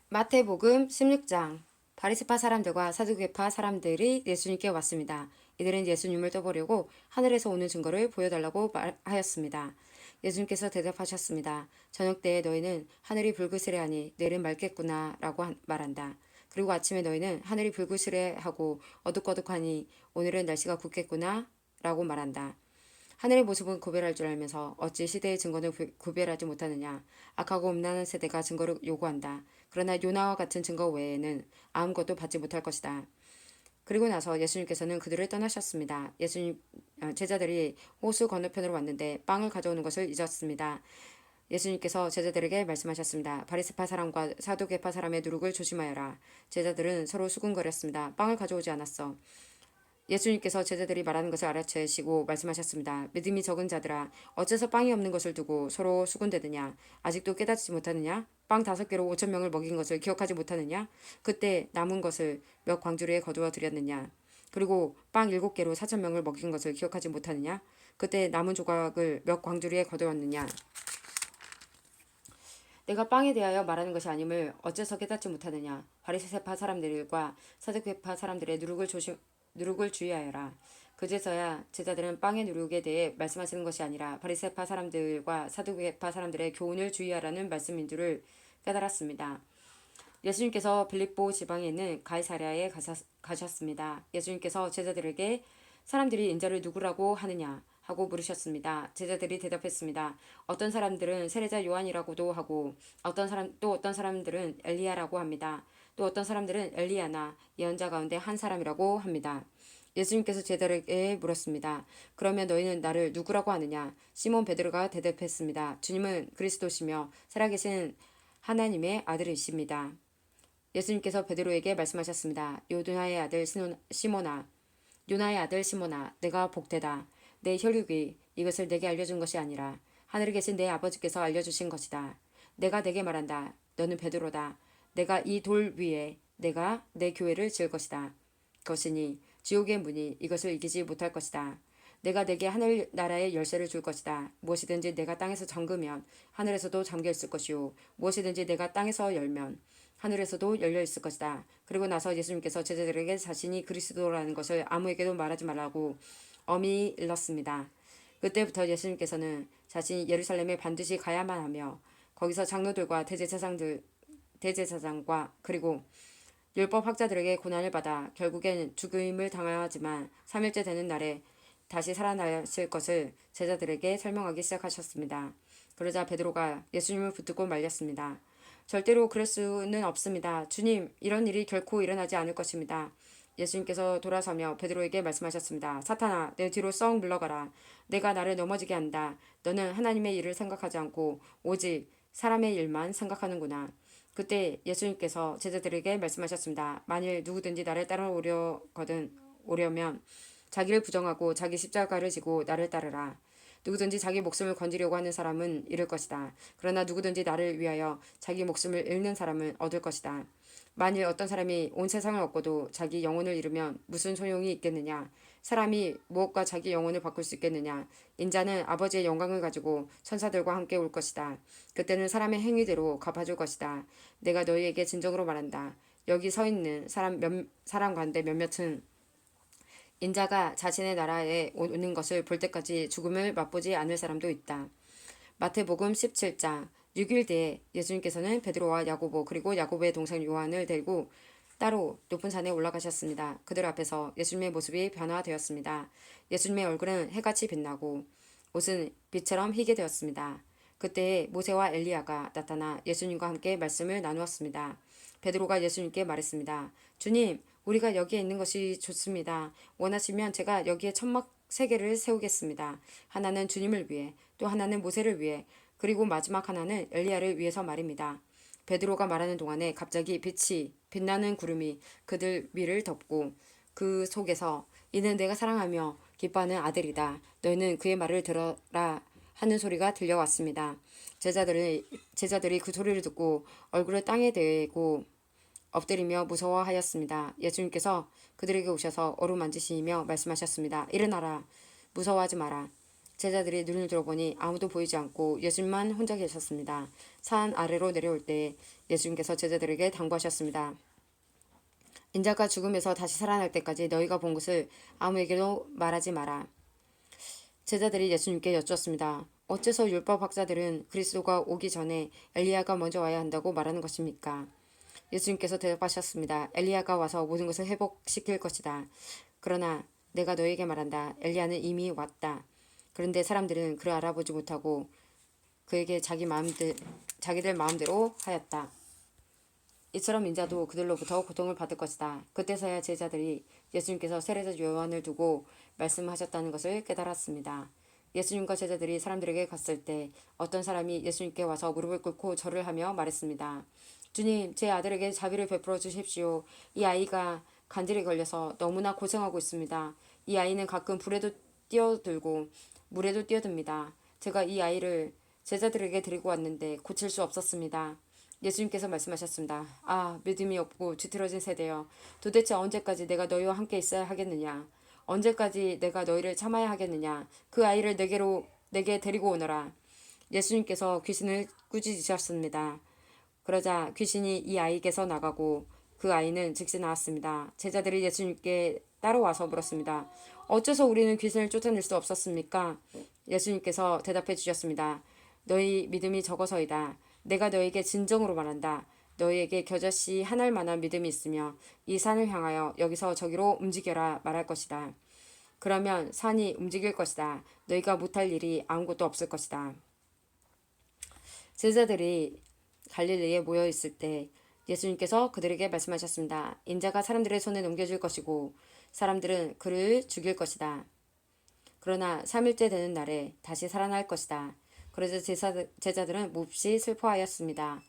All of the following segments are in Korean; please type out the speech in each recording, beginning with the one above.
마태복음 16장. 바리새파 사람들과 사두개파 사람들이 예수님께 왔습니다. 이들은 예수님을 떠보려고 하늘에서 오는 증거를 보여달라고 하였습니다. 예수님께서 대답하셨습니다. 저녁 때에 너희는 하늘이 불그스레하니 내일은 맑겠구나 라고 말한다. 그리고 아침에 너희는 하늘이 불그스레하고 어둑어둑하니 오늘은 날씨가 굳겠구나 라고 말한다. 하늘의 모습은 구별할 줄 알면서 어찌 시대의 증거는 구별하지 못하느냐. 악하고 음란한 세대가 증거를 요구한다. 그러나 요나와 같은 증거 외에는 아무것도 받지 못할 것이다. 그리고 나서 예수님께서는 그들을 떠나셨습니다. 제자들이 호수 건너편으로 왔는데 빵을 가져오는 것을 잊었습니다. 예수님께서 제자들에게 말씀하셨습니다. 바리새파 사람과 사두개파 사람의 누룩을 조심하여라. 제자들은 서로 수군거렸습니다. 빵을 가져오지 않았어. 예수님께서 제자들이 말하는 것을 알아채시고 말씀하셨습니다. 믿음이 적은 자들아, 어째서 빵이 없는 것을 두고 서로 수군대느냐? 아직도 깨닫지 못하느냐? 빵 5개로 5,000명을 먹인 것을 기억하지 못하느냐? 그때 남은 것을 몇 광주리에 거두어 드렸느냐? 그리고 빵 7개로 4,000명을 먹인 것을 기억하지 못하느냐? 그때 남은 조각을 몇 광주리에 거두었느냐? 내가 빵에 대하여 말하는 것이 아님을 어째서 깨닫지 못하느냐? 바리새파 사람들과 사두개파 사람들의 누룩을 주의하여라. 그제서야 제자들은 빵의 누룩에 대해 말씀하시는 것이 아니라 바리새파 사람들과 사두개파 사람들의 교훈을 주의하라는 말씀인 줄을 깨달았습니다. 예수님께서 빌립보 지방에 있는 가이사랴에 가셨습니다. 예수님께서 제자들에게 사람들이 인자를 누구라고 하느냐 하고 물으셨습니다. 제자들이 대답했습니다. 어떤 사람들은 세례자 요한이라고도 하고 어떤 사람들은 엘리야라고 합니다. 또 어떤 사람들은 엘리야나 예언자 가운데 한 사람이라고 합니다. 예수님께서 제자들에게 물었습니다. 그러면 너희는 나를 누구라고 하느냐? 시몬 베드로가 대답했습니다. 주님은 그리스도시며 살아계신 하나님의 아들이십니다. 예수님께서 베드로에게 말씀하셨습니다. 요나의 아들 시몬아, 내가 복되다. 내 혈육이 이것을 내게 알려준 것이 아니라 하늘에 계신 내 아버지께서 알려주신 것이다. 내가 내게 말한다. 너는 베드로다. 내가 이 돌 위에 내가 내 교회를 지을 것이다. 것이니 지옥의 문이 이것을 이기지 못할 것이다. 내가 내게 하늘나라의 열쇠를 줄 것이다. 무엇이든지 내가 땅에서 잠그면 하늘에서도 잠겨 있을 것이요 무엇이든지 내가 땅에서 열면 하늘에서도 열려 있을 것이다. 그리고 나서 예수님께서 제자들에게 자신이 그리스도라는 것을 아무에게도 말하지 말라고 엄히 일렀습니다. 그때부터 예수님께서는 자신이 예루살렘에 반드시 가야만 하며 거기서 장로들과 대제사장과 그리고 율법 학자들에게 고난을 받아 결국엔 죽임을 당하지만 3일째 되는 날에 다시 살아나실 것을 제자들에게 설명하기 시작하셨습니다. 그러자 베드로가 예수님을 붙들고 말렸습니다. 절대로 그럴 수는 없습니다. 주님, 이런 일이 결코 일어나지 않을 것입니다. 예수님께서 돌아서며 베드로에게 말씀하셨습니다. 사탄아, 내 뒤로 썩 물러가라. 내가 나를 넘어지게 한다. 너는 하나님의 일을 생각하지 않고 오직 사람의 일만 생각하는구나. 그때 예수님께서 제자들에게 말씀하셨습니다. 만일 누구든지 나를 오려면 자기를 부정하고 자기 십자가를 지고 나를 따르라. 누구든지 자기 목숨을 건지려고 하는 사람은 잃을 것이다. 그러나 누구든지 나를 위하여 자기 목숨을 잃는 사람은 얻을 것이다. 만일 어떤 사람이 온 세상을 얻고도 자기 영혼을 잃으면 무슨 소용이 있겠느냐? 사람이 무엇과 자기 영혼을 바꿀 수 있겠느냐? 인자는 아버지의 영광을 가지고 천사들과 함께 올 것이다. 그때는 사람의 행위대로 갚아줄 것이다. 내가 너희에게 진정으로 말한다. 여기 서 있는 사람 가운데 몇몇은 인자가 자신의 나라에 오는 것을 볼 때까지 죽음을 맛보지 않을 사람도 있다. 마태복음 17장 6일 뒤에 예수님께서는 베드로와 야고보 그리고 야고보의 동생 요한을 데리고 따로 높은 산에 올라가셨습니다. 그들 앞에서 예수님의 모습이 변화되었습니다. 예수님의 얼굴은 해같이 빛나고 옷은 빛처럼 희게 되었습니다. 그때 모세와 엘리야가 나타나 예수님과 함께 말씀을 나누었습니다. 베드로가 예수님께 말했습니다. 주님, 우리가 여기에 있는 것이 좋습니다. 원하시면 제가 여기에 천막 3개를 세우겠습니다. 하나는 주님을 위해, 또 하나는 모세를 위해, 그리고 마지막 하나는 엘리야를 위해서 말입니다. 베드로가 말하는 동안에 갑자기 빛나는 구름이 그들 위를 덮고 그 속에서 이는 내가 사랑하며 기뻐하는 아들이다. 너희는 그의 말을 들어라 하는 소리가 들려왔습니다. 제자들이 그 소리를 듣고 얼굴을 땅에 대고 엎드리며 무서워하였습니다. 예수님께서 그들에게 오셔서 어루만지시며 말씀하셨습니다. 일어나라. 무서워하지 마라. 제자들이 눈을 들어보니 아무도 보이지 않고 예수님만 혼자 계셨습니다. 산 아래로 내려올 때 예수님께서 제자들에게 당부하셨습니다. 인자가 죽음에서 다시 살아날 때까지 너희가 본 것을 아무에게도 말하지 마라. 제자들이 예수님께 여쭈었습니다. 어째서 율법학자들은 그리스도가 오기 전에 엘리야가 먼저 와야 한다고 말하는 것입니까? 예수님께서 대답하셨습니다. 엘리야가 와서 모든 것을 회복시킬 것이다. 그러나 내가 너에게 말한다. 엘리야는 이미 왔다. 그런데 사람들은 그를 알아보지 못하고 그에게 자기들 마음대로 하였다. 이처럼 인자도 그들로부터 고통을 받을 것이다. 그때서야 제자들이 예수님께서 세례자 요한을 두고 말씀하셨다는 것을 깨달았습니다. 예수님과 제자들이 사람들에게 갔을 때 어떤 사람이 예수님께 와서 무릎을 꿇고 절을 하며 말했습니다. 주님, 제 아들에게 자비를 베풀어 주십시오. 이 아이가 간질에 걸려서 너무나 고생하고 있습니다. 이 아이는 가끔 불에도 뛰어들고 물에도 뛰어듭니다. 제가 이 아이를 제자들에게 데리고 왔는데 고칠 수 없었습니다. 예수님께서 말씀하셨습니다. 아, 믿음이 없고 뒤틀어진 세대여. 도대체 언제까지 내가 너희와 함께 있어야 하겠느냐? 언제까지 내가 너희를 참아야 하겠느냐? 그 아이를 내게 데리고 오너라. 예수님께서 귀신을 꾸짖으셨습니다. 그러자 귀신이 이 아이에게서 나가고 그 아이는 즉시 나았습니다. 제자들이 예수님께 따라와서 물었습니다. 어째서 우리는 귀신을 쫓아낼 수 없었습니까? 예수님께서 대답해 주셨습니다. 너희 믿음이 적어서이다. 내가 너에게 진정으로 말한다. 너희에게 겨자씨 한 알만한 믿음이 있으며 이 산을 향하여 여기서 저기로 움직여라 말할 것이다. 그러면 산이 움직일 것이다. 너희가 못할 일이 아무것도 없을 것이다. 제자들이 갈릴리에 모여 있을 때 예수님께서 그들에게 말씀하셨습니다. 인자가 사람들의 손에 넘겨질 것이고 사람들은 그를 죽일 것이다. 그러나 3일째 되는 날에 다시 살아날 것이다. 그래서 제자들은 몹시 슬퍼하였습니다.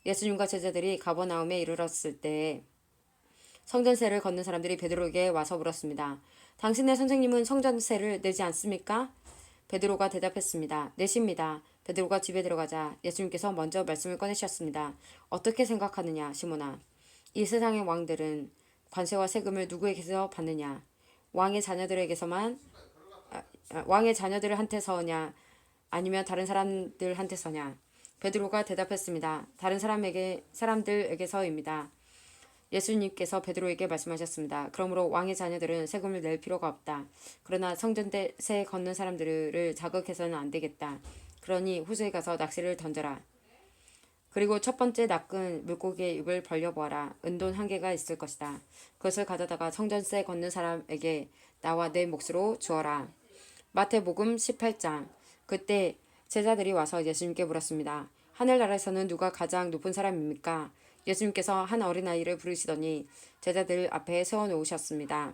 예수님과 제자들이 가버나움에 이르렀을 때 성전세를 걷는 사람들이 베드로에게 와서 물었습니다. 당신의 선생님은 성전세를 내지 않습니까? 베드로가 대답했습니다. 내십니다. 베드로가 집에 들어가자 예수님께서 먼저 말씀을 꺼내셨습니다. 어떻게 생각하느냐, 시몬아? 이 세상의 왕들은 관세와 세금을 누구에게서 받느냐? 왕의 자녀들한테서냐? 아니면 다른 사람들한테서냐? 베드로가 대답했습니다. 다른 사람들에게서입니다. 예수님께서 베드로에게 말씀하셨습니다. 그러므로 왕의 자녀들은 세금을 낼 필요가 없다. 그러나 성전세 걷는 사람들을 자극해서는 안 되겠다. 그러니 호수에 가서 낚시를 던져라. 그리고 첫 번째 낚은 물고기의 입을 벌려보아라. 은돈 1개가 있을 것이다. 그것을 가져다가 성전세 걷는 사람에게 나와 내 몫으로 주어라. 마태복음 18장. 그때 제자들이 와서 예수님께 물었습니다. 하늘나라에서는 누가 가장 높은 사람입니까? 예수님께서 한 어린아이를 부르시더니 제자들 앞에 세워놓으셨습니다.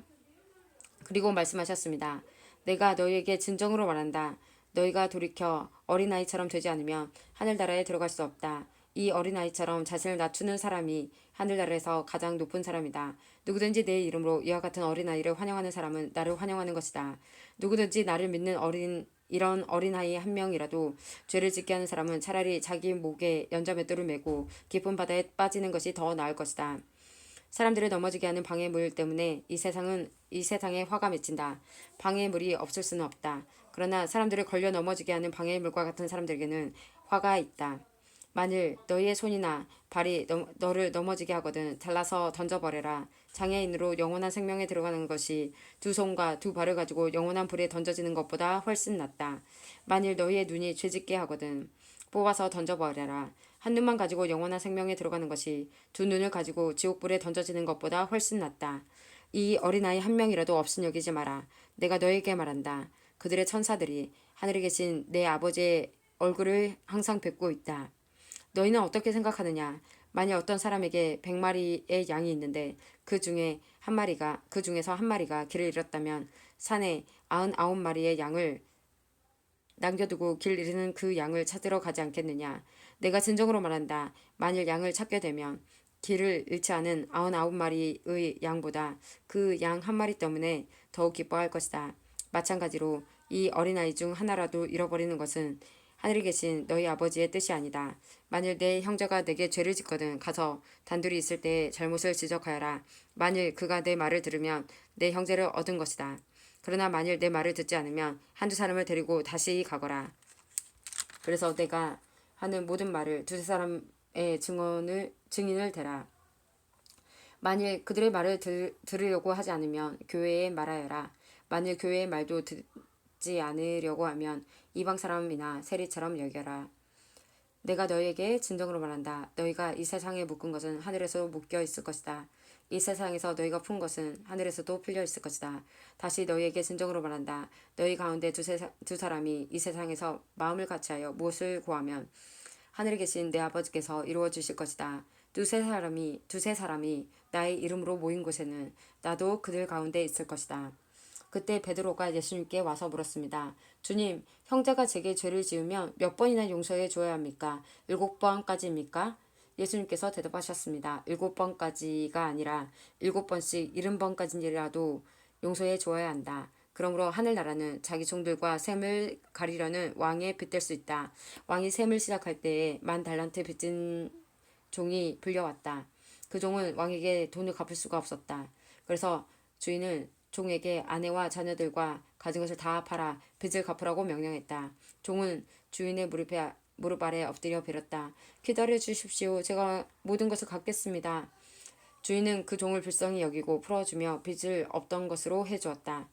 그리고 말씀하셨습니다. 내가 너희에게 진정으로 말한다. 너희가 돌이켜 어린아이처럼 되지 않으면 하늘나라에 들어갈 수 없다. 이 어린아이처럼 자신을 낮추는 사람이 하늘나라에서 가장 높은 사람이다. 누구든지 내 이름으로 이와 같은 어린아이를 환영하는 사람은 나를 환영하는 것이다. 누구든지 나를 믿는 이런 어린아이 한 명이라도 죄를 짓게 하는 사람은 차라리 자기 목에 연자맷돌을 메고 깊은 바다에 빠지는 것이 더 나을 것이다. 사람들을 넘어지게 하는 방해물 때문에 이 세상에 화가 맺힌다. 방해물이 없을 수는 없다. 그러나 사람들을 걸려 넘어지게 하는 방해물과 같은 사람들에게는 화가 있다. 만일 너희의 손이나 발이 너를 넘어지게 하거든 잘라서 던져버려라. 장애인으로 영원한 생명에 들어가는 것이 2손과 2발을 가지고 영원한 불에 던져지는 것보다 훨씬 낫다. 만일 너희의 눈이 죄짓게 하거든 뽑아서 던져버려라. 한 눈만 가지고 영원한 생명에 들어가는 것이 2눈을 가지고 지옥불에 던져지는 것보다 훨씬 낫다. 이 어린아이 한 명이라도 없인 여기지 마라. 내가 너에게 말한다. 그들의 천사들이 하늘에 계신 내 아버지의 얼굴을 항상 뵙고 있다. 너희는 어떻게 생각하느냐? 만약 어떤 사람에게 100마리의 양이 있는데 그 중에서 한 마리가 길을 잃었다면 산에 99마리의 양을 남겨두고 길 잃는 그 양을 찾으러 가지 않겠느냐? 내가 진정으로 말한다. 만일 양을 찾게 되면 길을 잃지 않은 99마리의 양보다 그 양 한 마리 때문에 더욱 기뻐할 것이다. 마찬가지로 이 어린아이 중 하나라도 잃어버리는 것은 하늘에 계신 너희 아버지의 뜻이 아니다. 만일 내 형제가 내게 죄를 짓거든 가서 단둘이 있을 때 잘못을 지적하여라. 만일 그가 내 말을 들으면 내 형제를 얻은 것이다. 그러나 만일 내 말을 듣지 않으면 한두 사람을 데리고 다시 가거라. 그래서 내가 하는 모든 말을 두세 사람의 증인을 대라. 만일 그들의 말을 들으려고 하지 않으면 교회에 말하여라. 만일 교회의 말도 듣지 않으려고 하면 이방 사람이나 세리처럼 여겨라. 내가 너희에게 진정으로 말한다. 너희가 이 세상에 묶은 것은 하늘에서 묶여 있을 것이다. 이 세상에서 너희가 푼 것은 하늘에서도 풀려 있을 것이다. 다시 너희에게 진정으로 말한다. 너희 가운데 두 사람이 이 세상에서 마음을 같이하여 무엇을 구하면 하늘에 계신 내 아버지께서 이루어 주실 것이다. 두세 사람이 나의 이름으로 모인 곳에는 나도 그들 가운데 있을 것이다. 그때 베드로가 예수님께 와서 물었습니다. 주님, 형제가 제게 죄를 지으면 몇 번이나 용서해 줘야 합니까? 7번까지입니까? 예수님께서 대답하셨습니다. 7번까지가 아니라 7번씩 70번까지라도 용서해 줘야 한다. 그러므로 하늘나라는 자기 종들과 셈을 가리려는 왕에 빗댈 수 있다. 왕이 셈을 시작할 때에 10,000달란트 빚진 종이 불려왔다. 그 종은 왕에게 돈을 갚을 수가 없었다. 그래서 주인은 종에게 아내와 자녀들과 가진 것을 다 팔아 빚을 갚으라고 명령했다. 종은 주인의 무릎 아래 엎드려 빌었다. 기다려 주십시오. 제가 모든 것을 갚겠습니다. 주인은 그 종을 불쌍히 여기고 풀어주며 빚을 없던 것으로 해주었다.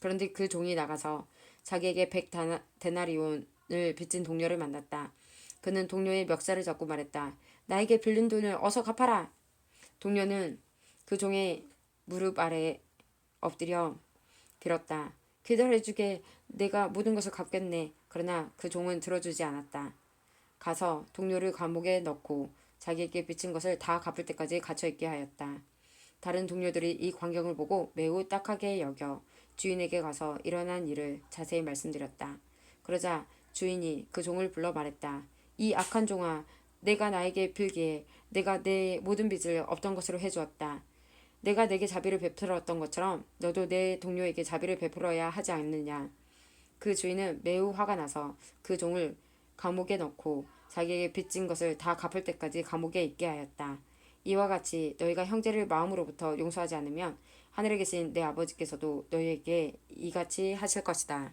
그런데 그 종이 나가서 자기에게 100데나리온을 빚진 동료를 만났다. 그는 동료의 멱살을 잡고 말했다. 나에게 빌린 돈을 어서 갚아라. 동료는 그 종의 무릎 아래 엎드려 빌었다. 기다려주게. 내가 모든 것을 갚겠네. 그러나 그 종은 들어주지 않았다. 가서 동료를 감옥에 넣고 자기에게 빚진 것을 다 갚을 때까지 갇혀있게 하였다. 다른 동료들이 이 광경을 보고 매우 딱하게 여겨 주인에게 가서 일어난 일을 자세히 말씀드렸다. 그러자 주인이 그 종을 불러 말했다. 이 악한 종아, 내가 나에게 빌기에 내가 내 모든 빚을 없던 것으로 해주었다. 내가 내게 자비를 베풀었던 것처럼 너도 내 동료에게 자비를 베풀어야 하지 않느냐. 그 주인은 매우 화가 나서 그 종을 감옥에 넣고 자기에게 빚진 것을 다 갚을 때까지 감옥에 있게 하였다. 이와 같이 너희가 형제를 마음으로부터 용서하지 않으면 하늘에 계신 내 아버지께서도 너희에게 이같이 하실 것이다.